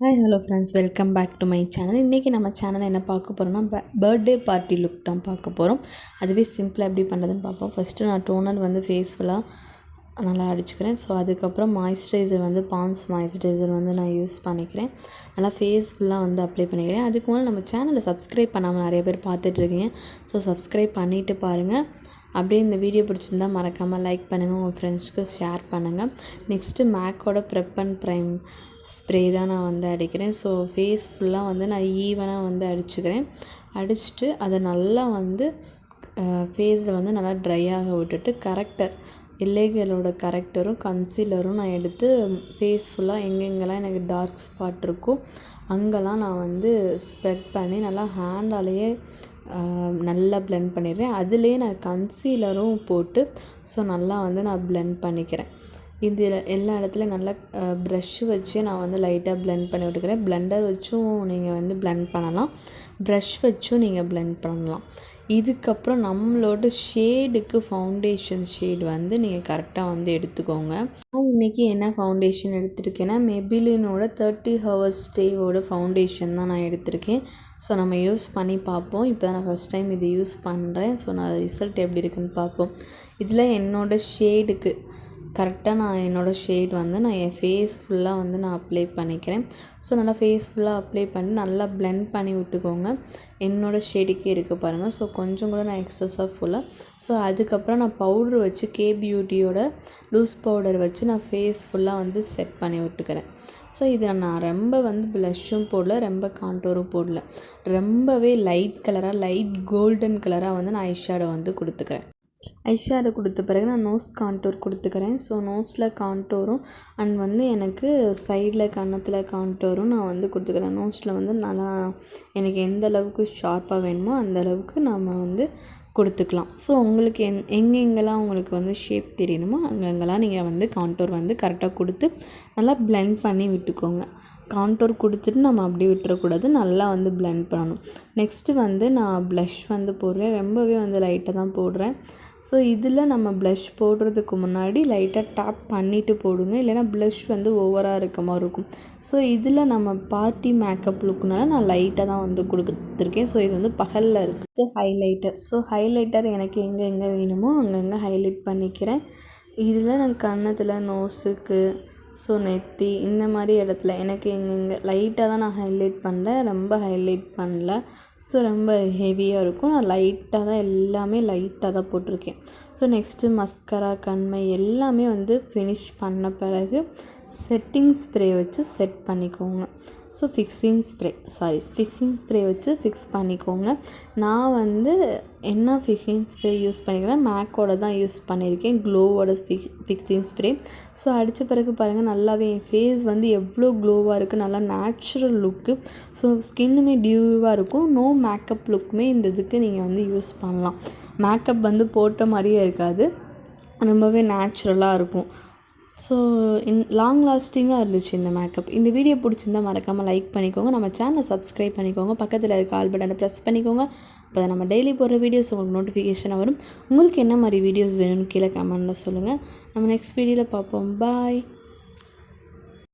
Hi hello friends, welcome back to my channel. இன்றைக்கி நம்ம channel என்ன பார்க்க போகிறோம்னா பர்த்டே பார்ட்டி லுக் தான் பார்க்க போகிறோம். அதுவே சிம்பிளாக எப்படி பண்ணுறதுன்னு பார்ப்போம். ஃபஸ்ட்டு நான் டோனர் வந்து ஃபேஸ் ஃபுல்லாக நல்லா அடிச்சுக்கிறேன். ஸோ அதுக்கப்புறம் மாய்ஸ்சரைசர் வந்து பான்ஸ் மாய்ஸ்சரைசர் வந்து நான் யூஸ் பண்ணிக்கிறேன். நல்லா ஃபேஸ் ஃபுல்லாக வந்து அப்ளை பண்ணிக்கிறேன். அதுக்கு மேலே நம்ம சேனலை சப்ஸ்கிரைப் பண்ணாமல் நிறைய பேர் பார்த்துட்ருக்கீங்க. ஸோ சப்ஸ்கிரைப் பண்ணிவிட்டு பாருங்கள். அப்படியே இந்த வீடியோ பிடிச்சிருந்தால் மறக்காமல் லைக் பண்ணுங்கள், உங்கள் ஃப்ரெண்ட்ஸ்க்கு ஷேர் பண்ணுங்கள். நெக்ஸ்ட்டு மேக்கோட ப்ரெப் அண்ட் ப்ரைம் ஸ்ப்ரே தான் நான் வந்து அடிக்கிறேன். ஸோ ஃபேஸ் ஃபுல்லாக வந்து நான் ஈவனாக வந்து அடிச்சுக்கிறேன். அடிச்சுட்டு அதை நல்லா வந்து ஃபேஸில் வந்து நல்லா ட்ரையாக விட்டுட்டு கரெக்டர் எல்லைகளோட கரெக்டரும் கன்சீலரும் நான் எடுத்து ஃபேஸ் ஃபுல்லாக எங்கெங்கெல்லாம் எனக்கு டார்க் ஸ்பாட் இருக்கோ அங்கெல்லாம் நான் வந்து ஸ்ப்ரெட் பண்ணி நல்லா ஹேண்டாலேயே நல்லா பிளெண்ட் பண்ணிடுறேன். அதுலேயே நான் கன்சீலரும் போட்டு ஸோ நல்லா வந்து நான் பிளெண்ட் பண்ணிக்கிறேன். இதில் எல்லா இடத்துலையும் நல்லா ப்ரஷ்ஷு வச்சு நான் வந்து லைட்டாக பிளெண்ட் பண்ணி விட்டுக்கிறேன். பிளெண்டர் வச்சும் நீங்கள் வந்து பிளெண்ட் பண்ணலாம், ப்ரஷ் வச்சும் நீங்கள் பிளெண்ட் பண்ணலாம். இதுக்கப்புறம் நம்மளோட ஷேடுக்கு ஃபவுண்டேஷன் ஷேட் வந்து நீங்கள் கரெக்டாக வந்து எடுத்துக்கோங்க. நான் இன்றைக்கி என்ன ஃபவுண்டேஷன் எடுத்திருக்கேன்னா மெபிலினோட 30 ஹவர்ஸ் ஸ்டேவோட ஃபவுண்டேஷன் தான் நான் எடுத்திருக்கேன். ஸோ நம்ம யூஸ் பண்ணி பார்ப்போம். இப்போ தான் நான் ஃபஸ்ட் டைம் இது யூஸ் பண்ணுறேன். ஸோ நான் ரிசல்ட் எப்படி இருக்குன்னு பார்ப்போம். இதில் என்னோடய ஷேடுக்கு கரெக்டாக நான் என்னோடய ஷேட் வந்து நான் என் ஃபேஸ் ஃபுல்லாக வந்து நான் அப்ளை பண்ணிக்கிறேன். ஸோ நல்லா ஃபேஸ் ஃபுல்லாக அப்ளை பண்ணி நல்லா பிளெண்ட் பண்ணி விட்டுக்கோங்க. என்னோடய ஷேடுக்கே இருக்குது பாருங்கள். ஸோ கொஞ்சம் கூட நான் எக்ஸஸாக ஃபுல்லாக ஸோ அதுக்கப்புறம் நான் பவுட்ரு வச்சு கே பியூட்டியோட லூஸ் பவுடர் வச்சு நான் ஃபேஸ் ஃபுல்லாக வந்து செட் பண்ணி விட்டுக்கிறேன். ஸோ இதை நான் ரொம்ப வந்து ப்ளஷ்ஷும் போடல, ரொம்ப கான்டோரும் போடல, ரொம்பவே லைட் கலராக லைட் கோல்டன் கலராக வந்து நான் ஐஷேடோ வந்து கொடுத்துக்கிறேன். ஐஷேடோ கொடுத்த பிறகு நான் நோஸ் கான்டோர் கொடுத்துக்கிறேன். ஸோ நோஸில் கான்டோரும் அண்ட் வந்து எனக்கு சைடில் கன்னத்தில் கான்டோரும் நான் வந்து கொடுத்துக்கிறேன். நோஸில் வந்து நல்லா எனக்கு எந்த அளவுக்கு ஷார்ப்பாக வேணுமோ அந்த அளவுக்கு நம்ம வந்து கொடுத்துக்கலாம். ஸோ உங்களுக்கு எங்கெங்கெல்லாம் உங்களுக்கு வந்து ஷேப் தெரியணுமோ அங்கெங்கெல்லாம் நீங்கள் வந்து கான்டோர் வந்து கரெக்டாக கொடுத்து நல்லா பிளெண்ட் பண்ணி விட்டுக்கோங்க. கான்டோர் கொடுத்துட்டு நம்ம அப்படியே விட்டுறக்கூடாது, நல்லா வந்து பிளெண்ட் பண்ணணும். நெக்ஸ்ட்டு வந்து நான் ப்ளஷ் வந்து போடுறேன். ரொம்பவே வந்து லைட்டாக தான் போடுறேன். ஸோ இதில் நம்ம ப்ளஷ் போடுறதுக்கு முன்னாடி லைட்டாக டேப் பண்ணிவிட்டு போடுங்க, இல்லைனா ப்ளஷ் வந்து ஓவராக இருக்க மாதிரி இருக்கும். ஸோ இதில் நம்ம பார்ட்டி மேக்கப் லுக்குனால நான் லைட்டாக தான் வந்து கொடுத்துருக்கேன். ஸோ இது வந்து பகலில் இருக்குது ஹைலைட்டர். ஸோ ஹைலைட்டர் எனக்கு எங்கே வேணுமோ அங்கங்கே ஹைலைட் பண்ணிக்கிறேன். இதில் நான் கன்னத்தில், நோஸுக்கு, ஸோ நெத்தி இந்த மாதிரி இடத்துல எனக்கு எங்கெங்கே லைட்டாக தான் நான் ஹைலைட் பண்ணல, ரொம்ப ஹைலைட் பண்ணல. ஸோ ரொம்ப ஹெவியாக இருக்கும். நான் லைட்டாக தான் எல்லாமே லைட்டாக தான் போட்டிருக்கேன். ஸோ நெக்ஸ்ட்டு மஸ்கரா, கண்மை எல்லாமே வந்து ஃபினிஷ் பண்ண பிறகு செட்டிங் ஸ்ப்ரே வச்சு செட் பண்ணிக்கோங்க. ஸோ ஃபிக்ஸிங் ஸ்ப்ரே வச்சு ஃபிக்ஸ் பண்ணிக்கோங்க. நான் வந்து என்ன ஃபிக்ஸிங் ஸ்ப்ரே யூஸ் பண்ணிக்கிறேன், மேக்கோட தான் யூஸ் பண்ணியிருக்கேன், க்ளோவோட ஃபிக்ஸிங் ஸ்ப்ரே. ஸோ அடித்த பிறகு பாருங்கள் நல்லாவே என் ஃபேஸ் வந்து எவ்வளோ க்ளோவாக இருக்குது, நல்லா நேச்சுரல் லுக்கு. ஸோ ஸ்கின்னுமே டியூவாக இருக்கும். நோ மேக்கப் லுக்குமே இந்த இதுக்கு நீங்கள் வந்து யூஸ் பண்ணலாம். மேக்கப் வந்து போட்ட மாதிரியே இருக்காது, ரொம்பவே நேச்சுரலாக இருக்கும். ஸோ லாங் லாஸ்டிங்காக இருந்துச்சு இந்த மேக்கப். இந்த வீடியோ பிடிச்சிருந்தால் மறக்காமல் லைக் பண்ணிக்கோங்க, நம்ம சேனலை சப்ஸ்கிரைப் பண்ணிக்கோங்க, பக்கத்தில் இருக்க ஆல் பட்டனை ப்ரெஸ் பண்ணிக்கோங்க. அப்போ நம்ம டெய்லி போடுற வீடியோஸ் உங்களுக்கு நோட்டிஃபிகேஷனாக வரும். உங்களுக்கு என்ன மாதிரி வீடியோஸ் வேணும்னு கீழே கமெண்ட்டில் சொல்லுங்கள். நம்ம நெக்ஸ்ட் வீடியோவில் பார்ப்போம். பாய்.